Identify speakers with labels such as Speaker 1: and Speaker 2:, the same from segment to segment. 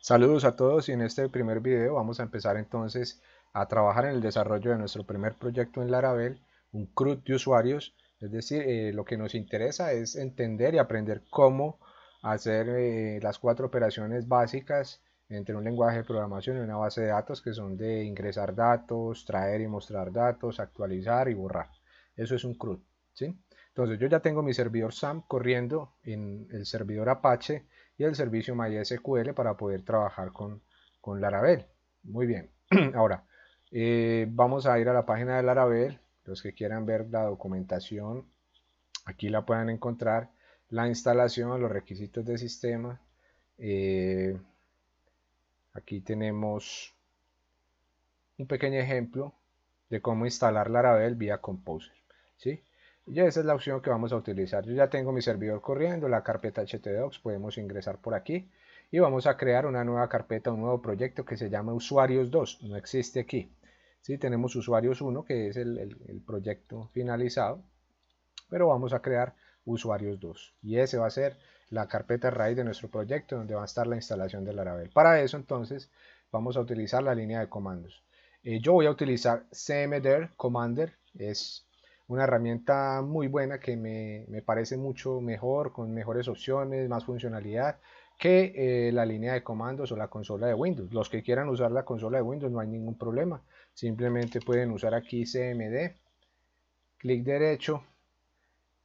Speaker 1: Saludos a todos y en este primer video vamos a empezar entonces a trabajar en el desarrollo de nuestro primer proyecto en Laravel, un CRUD de usuarios, es decir, lo que nos interesa es entender y aprender cómo hacer las cuatro operaciones básicas entre un lenguaje de programación y una base de datos que son de ingresar datos, traer y mostrar datos, actualizar y borrar. Eso es un CRUD, ¿sí? Entonces yo ya tengo mi servidor SAM corriendo en el servidor Apache y el servicio MySQL para poder trabajar con Laravel. Muy bien. Ahora, vamos a ir a la página de Laravel. Los que quieran ver la documentación, aquí la pueden encontrar. La instalación, los requisitos de sistema. Eh, Aquí tenemos un pequeño ejemplo de cómo instalar Laravel vía Composer, ¿sí? Y esa es la opción que vamos a utilizar. Yo ya tengo mi servidor corriendo, la carpeta htdocs, podemos ingresar por aquí y vamos a crear una nueva carpeta, un nuevo proyecto que se llama usuarios 2, no existe aquí. ¿Sí? Tenemos usuarios 1 que es el proyecto finalizado, pero vamos a crear usuarios 2 y ese va a ser la carpeta raíz de nuestro proyecto donde va a estar la instalación de Laravel. Para eso entonces vamos a utilizar la línea de comandos. Yo voy a utilizar cmder commander, es una herramienta muy buena que me parece mucho mejor, con mejores opciones, más funcionalidad que la línea de comandos o la consola de Windows. Los que quieran usar la consola de Windows no hay ningún problema, simplemente pueden usar aquí cmd, clic derecho,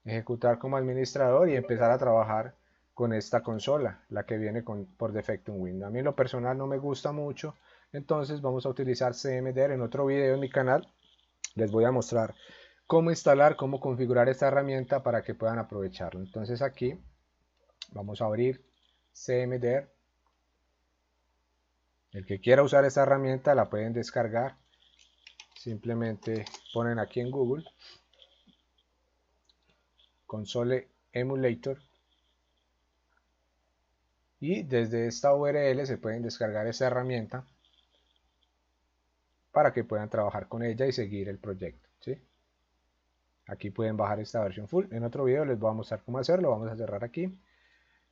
Speaker 1: ejecutar como administrador y empezar a trabajar con esta consola, la que viene por defecto en Windows. A mí en lo personal no me gusta mucho, entonces vamos a utilizar CMDR. En otro video en mi canal les voy a mostrar cómo instalar, cómo configurar esta herramienta para que puedan aprovecharlo. Entonces aquí vamos a abrir CMDR. El que quiera usar esta herramienta la pueden descargar, simplemente ponen aquí en Google console emulator y desde esta URL se pueden descargar esta herramienta para que puedan trabajar con ella y seguir el proyecto, ¿sí? Aquí pueden bajar esta versión full. En otro video les voy a mostrar cómo hacerlo. Vamos a cerrar aquí.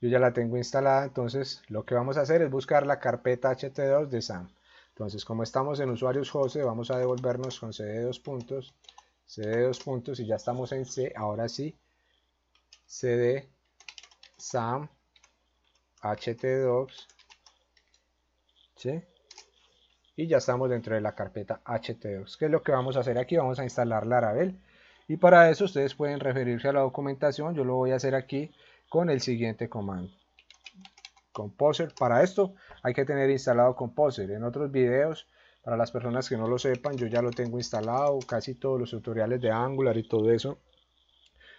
Speaker 1: Yo ya la tengo instalada, entonces lo que vamos a hacer es buscar la carpeta ht2 de SAM. Entonces, como estamos en usuarios Jose, vamos a devolvernos con cd2 puntos y ya estamos en C. Ahora sí, cd SAM ht2, ¿sí? Y ya estamos dentro de la carpeta htdocs. ¿Qué es lo que vamos a hacer aquí? Vamos a instalar Laravel y para eso ustedes pueden referirse a la documentación. Yo lo voy a hacer aquí con el siguiente comando, Composer. Para esto hay que tener instalado Composer. En otros videos, para las personas que no lo sepan, yo ya lo tengo instalado, casi todos los tutoriales de Angular y todo eso.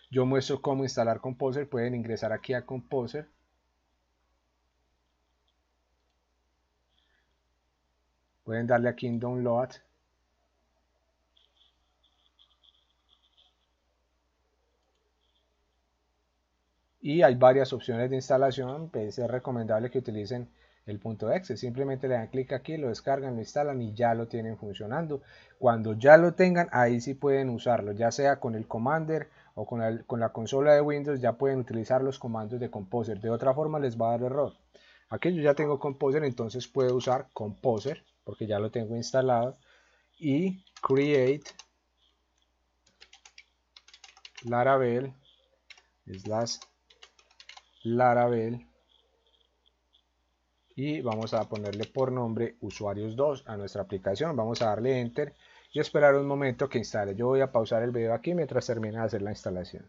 Speaker 1: Yo muestro cómo instalar Composer. Pueden ingresar aquí a Composer, pueden darle aquí en Download y hay varias opciones de instalación. Pues es recomendable que utilicen el .exe, simplemente le dan clic aquí, lo descargan, lo instalan y ya lo tienen funcionando. Cuando ya lo tengan, ahí sí pueden usarlo, ya sea con el Commander o con la consola de Windows, ya pueden utilizar los comandos de Composer. De otra forma les va a dar error. Aquí yo ya tengo Composer, entonces puedo usar Composer porque ya lo tengo instalado y create Laravel slash Laravel y vamos a ponerle por nombre usuarios 2 a nuestra aplicación. Vamos a darle enter y esperar un momento que instale. Yo voy a pausar el video aquí mientras termina de hacer la instalación.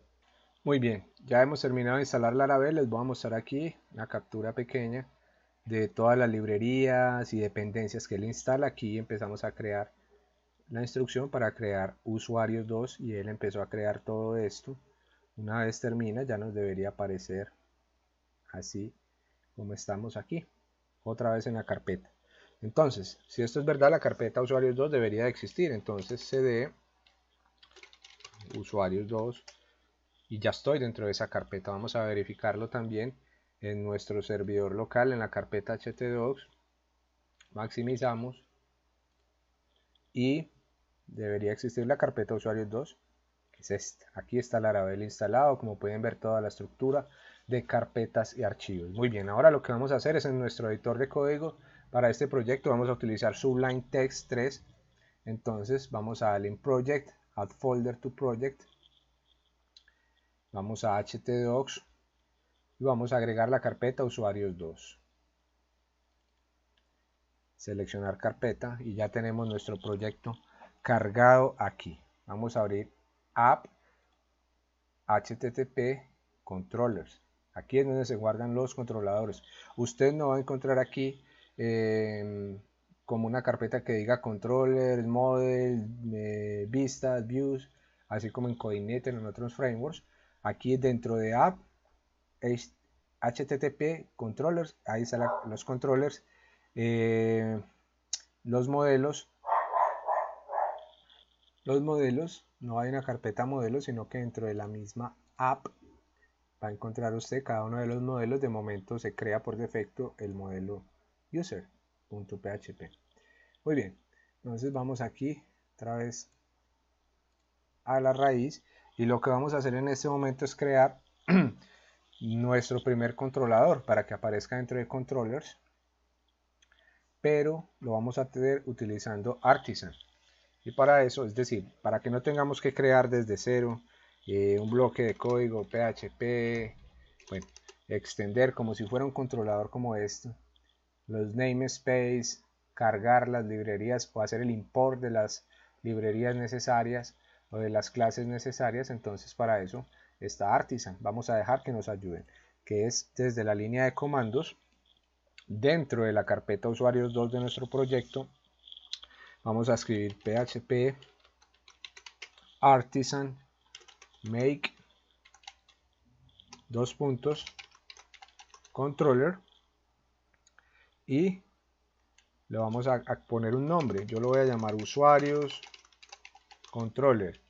Speaker 1: Muy bien, ya hemos terminado de instalar Laravel. Les voy a mostrar aquí una captura pequeña de todas las librerías y dependencias que él instala. Aquí empezamos a crear la instrucción para crear usuarios 2 y él empezó a crear todo esto. Una vez termina ya nos debería aparecer así como estamos aquí, otra vez en la carpeta. Entonces, si esto es verdad, la carpeta usuarios 2 debería de existir. Entonces cd usuarios 2 y ya estoy dentro de esa carpeta. Vamos a verificarlo también en nuestro servidor local en la carpeta htdocs. Maximizamos y debería existir la carpeta usuarios 2, que es esta. Aquí está Laravel instalado, como pueden ver toda la estructura. de carpetas y archivos. Muy bien, ahora lo que vamos a hacer es en nuestro editor de código para este proyecto vamos a utilizar Sublime Text 3. Entonces vamos a darle en Project, Add Folder to Project, vamos a htdocs y vamos a agregar la carpeta usuarios 2. Seleccionar carpeta y ya tenemos nuestro proyecto cargado aquí. Vamos a abrir app http controllers. Aquí es donde se guardan los controladores. Usted no va a encontrar aquí como una carpeta que diga controllers, model, vistas, views, así como en Coordinator en otros frameworks. Aquí dentro de app http controllers, ahí están los controllers, los modelos no hay una carpeta modelos, sino que dentro de la misma app va a encontrar usted cada uno de los modelos. De momento se crea por defecto el modelo user.php. Muy bien, entonces vamos aquí otra vez a la raíz y lo que vamos a hacer en este momento es crear nuestro primer controlador para que aparezca dentro de controllers, pero lo vamos a tener utilizando Artisan. Y para eso, es decir, para que no tengamos que crear desde cero un bloque de código PHP, bueno, extender como si fuera un controlador como esto, los namespace, cargar las librerías o hacer el import de las librerías necesarias o de las clases necesarias. Entonces para eso está Artisan. Vamos a dejar que nos ayuden, que es desde la línea de comandos dentro de la carpeta usuarios 2 de nuestro proyecto. Vamos a escribir php artisan make controller y le vamos a poner un nombre. Yo lo voy a llamar usuarios controller,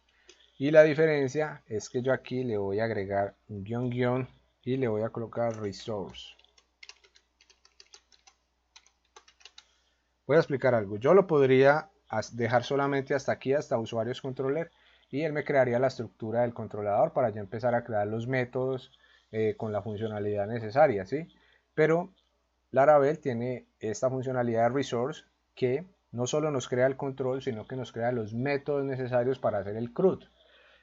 Speaker 1: y la diferencia es que yo aquí le voy a agregar un guión y le voy a colocar resource. Voy a explicar algo. Yo lo podría dejar solamente hasta aquí, hasta usuarios controller, y él me crearía la estructura del controlador para ya empezar a crear los métodos con la funcionalidad necesaria, ¿sí? Pero Laravel tiene esta funcionalidad de resource que no solo nos crea el control, sino que nos crea los métodos necesarios para hacer el CRUD.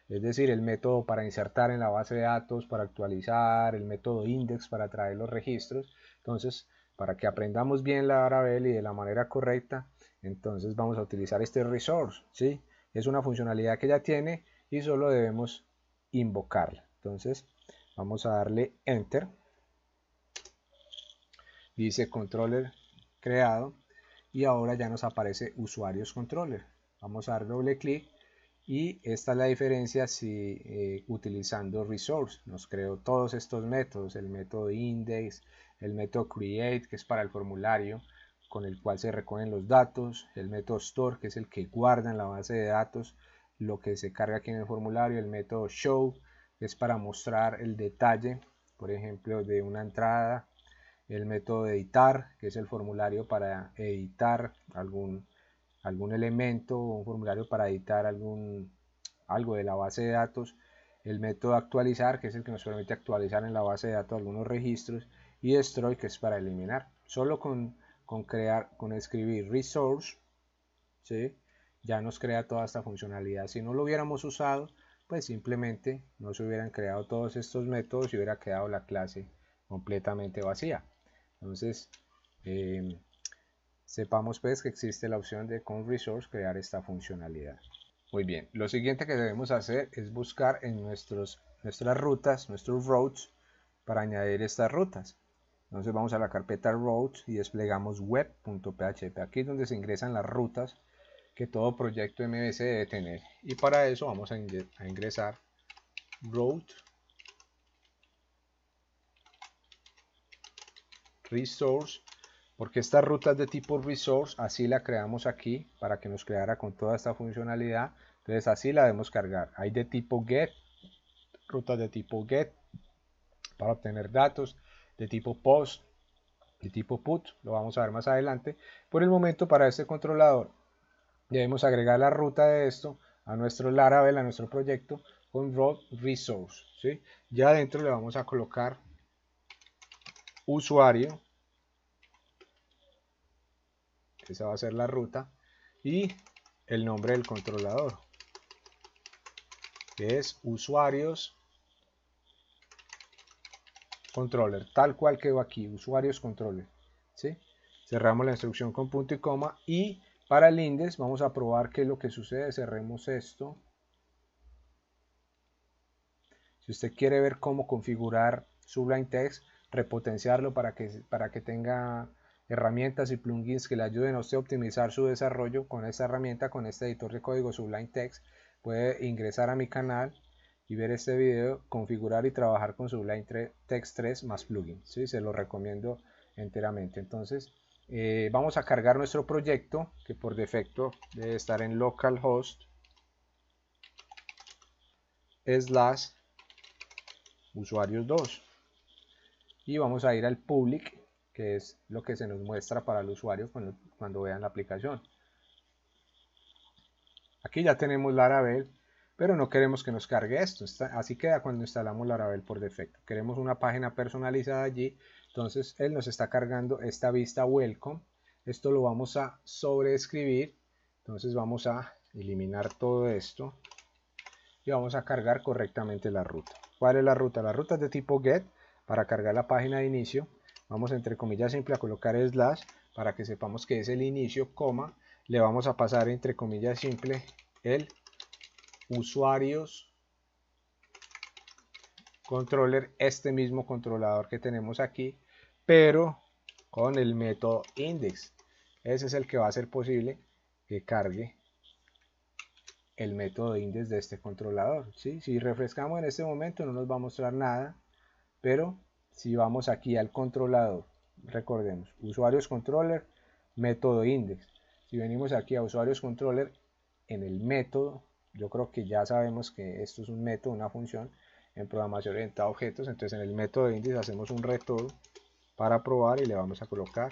Speaker 1: Es decir, el método para insertar en la base de datos, para actualizar, el método index para traer los registros. Entonces, para que aprendamos bien la Laravel y de la manera correcta, entonces vamos a utilizar este resource, ¿sí? Es una funcionalidad que ya tiene y solo debemos invocarla. Entonces, vamos a darle Enter. Dice controller creado y ahora ya nos aparece usuarios controller. Vamos a dar doble clic y esta es la diferencia si utilizando resource nos creó todos estos métodos, el método index, el método create que es para el formulario con el cual se recogen los datos, el método store que es el que guarda en la base de datos lo que se carga aquí en el formulario, el método show que es para mostrar el detalle, por ejemplo, de una entrada, el método de editar que es el formulario para editar algún elemento, un formulario para editar algo de la base de datos, el método actualizar, que es el que nos permite actualizar en la base de datos algunos registros, y destroy, que es para eliminar. Solo con escribir resource, ¿sí? Ya nos crea toda esta funcionalidad. Si no lo hubiéramos usado, pues simplemente no se hubieran creado todos estos métodos y hubiera quedado la clase completamente vacía. Entonces, sepamos pues que existe la opción de con resource crear esta funcionalidad. Muy bien, lo siguiente que debemos hacer es buscar en nuestras rutas, nuestros routes, para añadir estas rutas. Entonces vamos a la carpeta routes y desplegamos web.php. Aquí es donde se ingresan las rutas que todo proyecto MVC debe tener. Y para eso vamos a ingresar route resource, porque estas rutas de tipo resource así la creamos aquí para que nos creara con toda esta funcionalidad. Entonces así la debemos cargar. Hay de tipo get, rutas de tipo get para obtener datos, de tipo post, de tipo put, lo vamos a ver más adelante. Por el momento, para este controlador debemos agregar la ruta de esto a nuestro Laravel, a nuestro proyecto con route resource, ¿sí? Ya adentro le vamos a colocar usuario, esa va a ser la ruta, y el nombre del controlador, que es usuarios controller, tal cual quedó aquí, usuarios controller, ¿sí? Cerramos la instrucción con punto y coma, y para el index vamos a probar qué es lo que sucede. Cerremos esto. Si usted quiere ver cómo configurar Sublime Text, repotenciarlo para que tenga herramientas y plugins que le ayuden a usted a optimizar su desarrollo con esta herramienta, con este editor de código Sublime Text, puede ingresar a mi canal y ver este video, configurar y trabajar con Sublime Text 3 más plugins. ¿Sí? Se lo recomiendo enteramente. Entonces, vamos a cargar nuestro proyecto, que por defecto debe estar en localhost slash usuarios 2, y vamos a ir al public, que es lo que se nos muestra para el usuario cuando vean la aplicación. Aquí ya tenemos Laravel, pero no queremos que nos cargue esto. Así queda cuando instalamos Laravel por defecto. Queremos una página personalizada allí, entonces él nos está cargando esta vista welcome. Esto lo vamos a sobreescribir, entonces vamos a eliminar todo esto y vamos a cargar correctamente la ruta. ¿Cuál es la ruta? La ruta es de tipo get para cargar la página de inicio. Vamos entre comillas simple a colocar slash para que sepamos que es el inicio, coma, le vamos a pasar entre comillas simple el usuarios controller, este mismo controlador que tenemos aquí, pero con el método index. Ese es el que va a hacer posible que cargue el método index de este controlador, ¿sí? Si refrescamos en este momento no nos va a mostrar nada, pero si vamos aquí al controlador, recordemos, usuarios controller, método index. Si venimos aquí a usuarios controller, en el método, yo creo que ya sabemos que esto es un método, una función en programación orientada a objetos. Entonces en el método index hacemos un retorno para probar y le vamos a colocar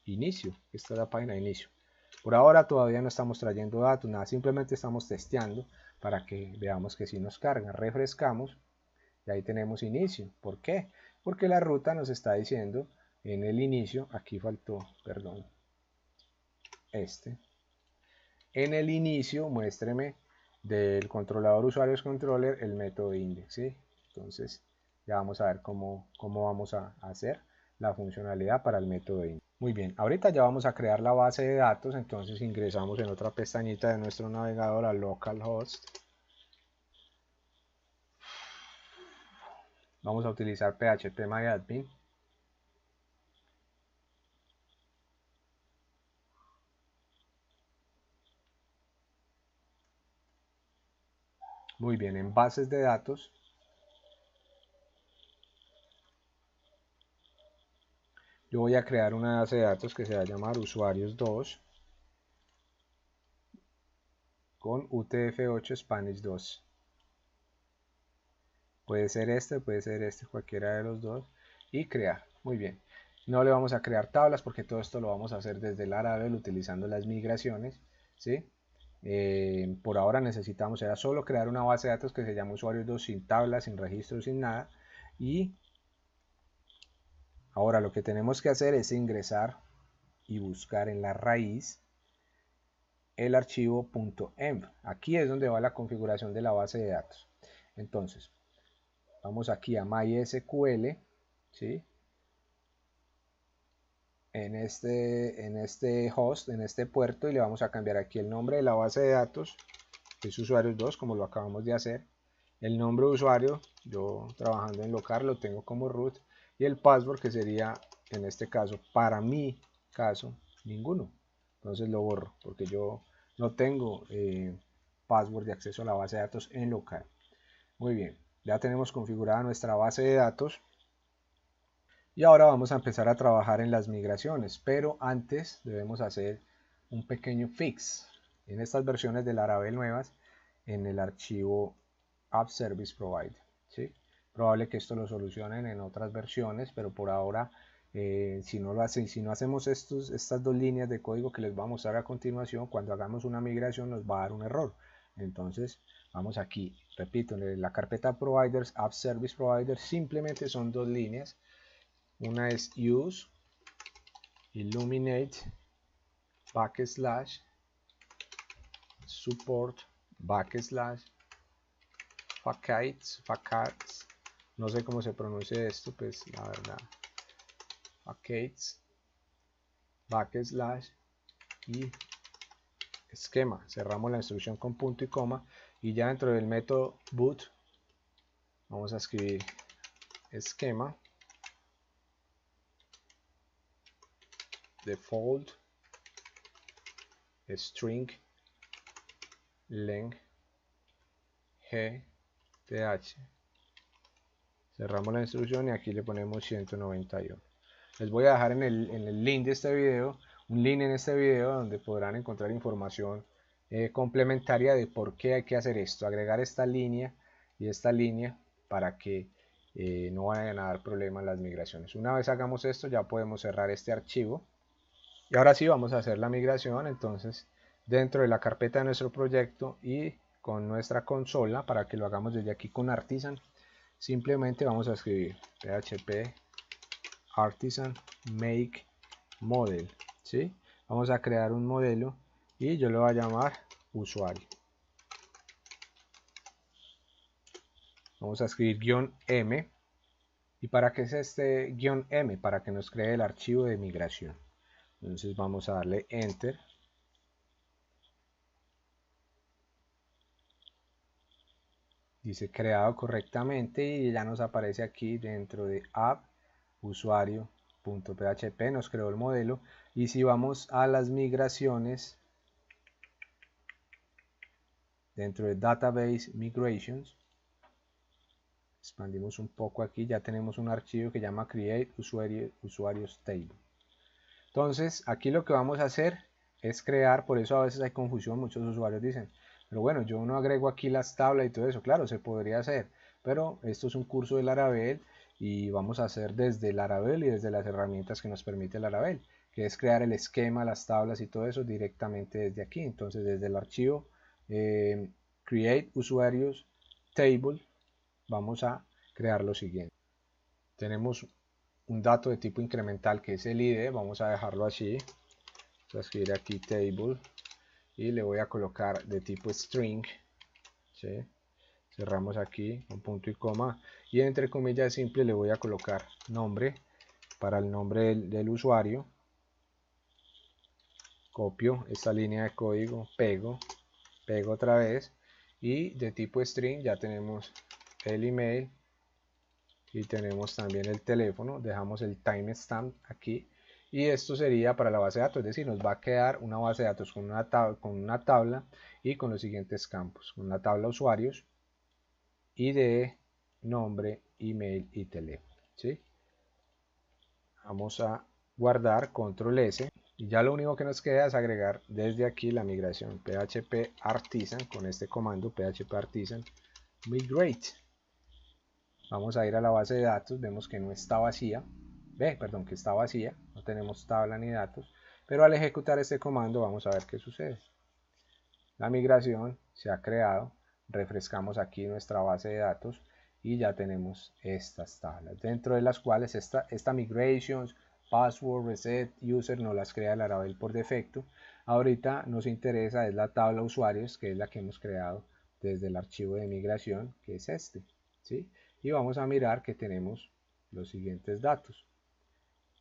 Speaker 1: inicio. Esta es la página de inicio. Por ahora todavía no estamos trayendo datos, nada, simplemente estamos testeando para que veamos que si nos carga. Refrescamos y ahí tenemos inicio. ¿Por qué? Porque la ruta nos está diciendo en el inicio, aquí faltó, perdón, en el inicio muéstreme del controlador usuarios controller el método index, ¿sí? Entonces ya vamos a ver cómo vamos a hacer la funcionalidad para el método index. Muy bien, ahorita ya vamos a crear la base de datos, entonces ingresamos en otra pestañita de nuestro navegador a localhost. Vamos a utilizar phpMyAdmin. Muy bien, en bases de datos yo voy a crear una base de datos que se va a llamar usuarios 2 con UTF-8 Spanish 2. Puede ser este, cualquiera de los dos, y crear. Muy bien. No le vamos a crear tablas porque todo esto lo vamos a hacer desde Laravel utilizando las migraciones, ¿sí? Por ahora necesitamos era solo crear una base de datos que se llama usuarios 2 sin tablas, sin registros, sin nada. Y ahora lo que tenemos que hacer es ingresar y buscar en la raíz el archivo .env. Aquí es donde va la configuración de la base de datos. Entonces, vamos aquí a MySQL, ¿sí? En este host, en este puerto, y le vamos a cambiar aquí el nombre de la base de datos, que es usuarios 2, como lo acabamos de hacer. El nombre de usuario, yo trabajando en local lo tengo como root, y el password, que sería en este caso, para mi caso, ninguno. Entonces lo borro porque yo no tengo password de acceso a la base de datos en local. Muy bien, ya tenemos configurada nuestra base de datos. Y ahora vamos a empezar a trabajar en las migraciones, pero antes debemos hacer un pequeño fix en estas versiones de Laravel nuevas en el archivo App Service Provider, ¿sí? Probable que esto lo solucionen en otras versiones, pero por ahora si no hacemos estas dos líneas de código que les voy a mostrar a continuación, cuando hagamos una migración nos va a dar un error. Entonces vamos aquí, repito, en la carpeta Providers, App Service Provider, simplemente son dos líneas. Una es use illuminate backslash support backslash facades, no sé cómo se pronuncia esto, pues la verdad, facades backslash y esquema. Cerramos la instrucción con punto y coma, y ya dentro del método boot vamos a escribir esquema default string length gth. Cerramos la instrucción y aquí le ponemos 191. Les voy a dejar en el link de este video, un link en este video donde podrán encontrar información complementaria de por qué hay que hacer esto, agregar esta línea y esta línea para que no vayan a dar problemas las migraciones. Una vez hagamos esto ya podemos cerrar este archivo y ahora sí vamos a hacer la migración. Entonces dentro de la carpeta de nuestro proyecto y con nuestra consola, para que lo hagamos desde aquí con Artisan, simplemente vamos a escribir php artisan make model, ¿sí? Vamos a crear un modelo y yo lo voy a llamar usuario. Vamos a escribir "-m", y para qué es este "-m", para que nos cree el archivo de migración. Entonces vamos a darle enter. Dice creado correctamente y ya nos aparece aquí dentro de app usuario.php, nos creó el modelo. Y si vamos a las migraciones, dentro de database migrations, expandimos un poco aquí, ya tenemos un archivo que llama create usuarios table. Entonces aquí lo que vamos a hacer es crear, por eso a veces hay confusión, muchos usuarios dicen, pero bueno, yo no agrego aquí las tablas y todo eso. Claro, se podría hacer, pero esto es un curso de Laravel y vamos a hacer desde Laravel y desde las herramientas que nos permite Laravel, que es crear el esquema, las tablas y todo eso directamente desde aquí. Entonces desde el archivo create usuarios table vamos a crear lo siguiente. Tenemos un dato de tipo incremental que es el ID, vamos a dejarlo así. Voy a escribir aquí table y le voy a colocar de tipo string, ¿sí? Cerramos aquí con punto y coma y entre comillas simple le voy a colocar nombre para el nombre del usuario. Copio esta línea de código, pego otra vez y de tipo string ya tenemos el email y tenemos también el teléfono. Dejamos el timestamp aquí y esto sería para la base de datos, es decir, nos va a quedar una base de datos con una tabla y con los siguientes campos, con la tabla usuarios, ID, nombre, email y teléfono, ¿sí? Vamos a guardar, control S, y ya lo único que nos queda es agregar desde aquí la migración php artisan, con este comando php artisan migrate. Vamos a ir a la base de datos, vemos que no está vacía, perdón, que está vacía, no tenemos tabla ni datos, pero al ejecutar este comando vamos a ver qué sucede. La migración se ha creado, refrescamos aquí nuestra base de datos y ya tenemos estas tablas, dentro de las cuales esta migrations, password, reset, user no las crea Laravel por defecto. Ahorita nos interesa es la tabla usuarios, que es la que hemos creado desde el archivo de migración, que es este, ¿sí? Y vamos a mirar que tenemos los siguientes datos.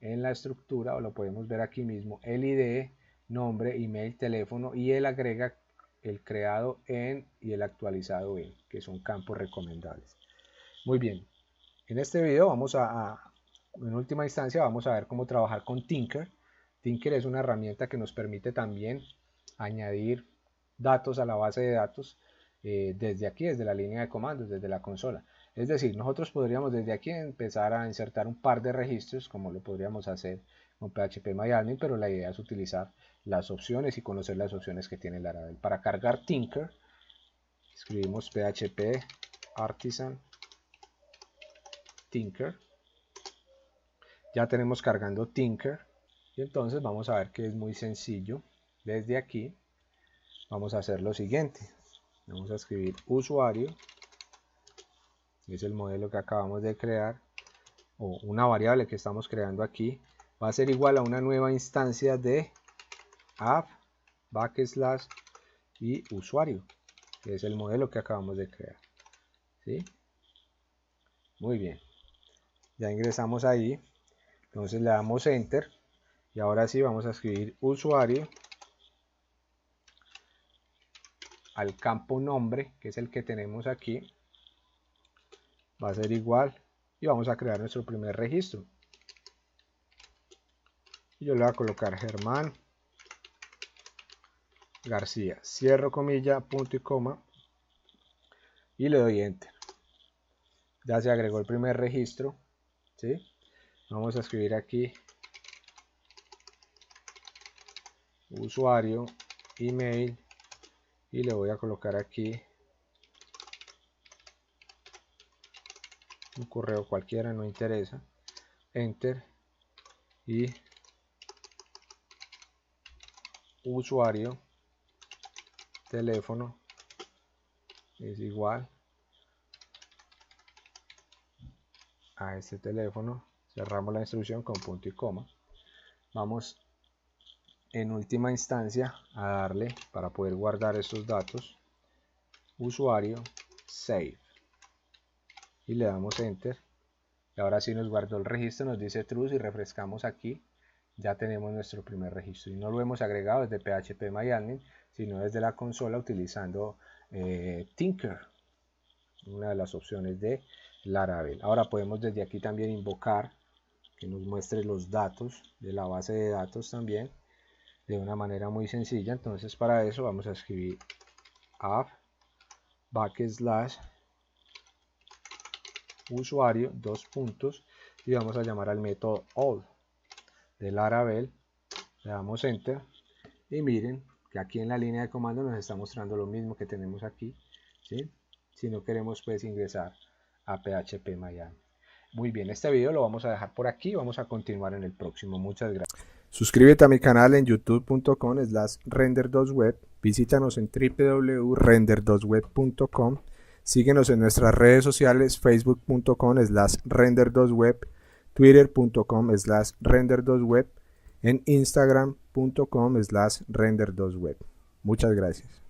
Speaker 1: En la estructura, o lo podemos ver aquí mismo, el ID, nombre, email, teléfono, y él agrega el creado en y el actualizado en, que son campos recomendables. Muy bien, en este video en última instancia, vamos a ver cómo trabajar con Tinker. Tinker es una herramienta que nos permite también añadir datos a la base de datos desde aquí, desde la línea de comandos, desde la consola. Es decir, nosotros podríamos desde aquí empezar a insertar un par de registros, como lo podríamos hacer con phpMyAdmin, pero la idea es utilizar las opciones y conocer las opciones que tiene Laravel. Para cargar Tinker, escribimos php artisan Tinker. Ya tenemos cargando Tinker y entonces vamos a ver que es muy sencillo. Desde aquí vamos a hacer lo siguiente. Vamos a escribir usuario, es el modelo que acabamos de crear, o una variable que estamos creando aquí va a ser igual a una nueva instancia de app backslash y usuario, que es el modelo que acabamos de crear. ¿Sí? Muy bien, ya ingresamos ahí, entonces le damos enter y ahora sí vamos a escribir usuario al campo nombre, que es el que tenemos aquí, va a ser igual y vamos a crear nuestro primer registro. Y yo le voy a colocar Germán García, cierro comilla, punto y coma y le doy enter. Ya se agregó el primer registro, ¿sí? Vamos a escribir aquí usuario, email y le voy a colocar aquí un correo cualquiera, no interesa, enter y usuario, teléfono es igual a este teléfono, cerramos la instrucción con punto y coma. Vamos en última instancia a darle, para poder guardar estos datos, usuario, save y le damos enter y ahora sí nos guardó el registro, nos dice true. Si refrescamos aquí ya tenemos nuestro primer registro y no lo hemos agregado desde PHP-MyAdmin, sino desde la consola utilizando Tinker, una de las opciones de Laravel. Ahora podemos desde aquí también invocar que nos muestre los datos de la base de datos también de una manera muy sencilla. Entonces para eso vamos a escribir app backslash usuario, dos puntos, y vamos a llamar al método all de Laravel, le damos enter y miren que aquí en la línea de comando nos está mostrando lo mismo que tenemos aquí, ¿sí? Si no queremos pues ingresar a PHP-MyAdmin. Muy bien, este video lo vamos a dejar por aquí, vamos a continuar en el próximo. Muchas gracias. Suscríbete a mi canal en youtube.com/render2web, visítanos en www.render2web.com, síguenos en nuestras redes sociales, facebook.com/render2web, twitter.com/render2web, en instagram.com/render2web. Muchas gracias.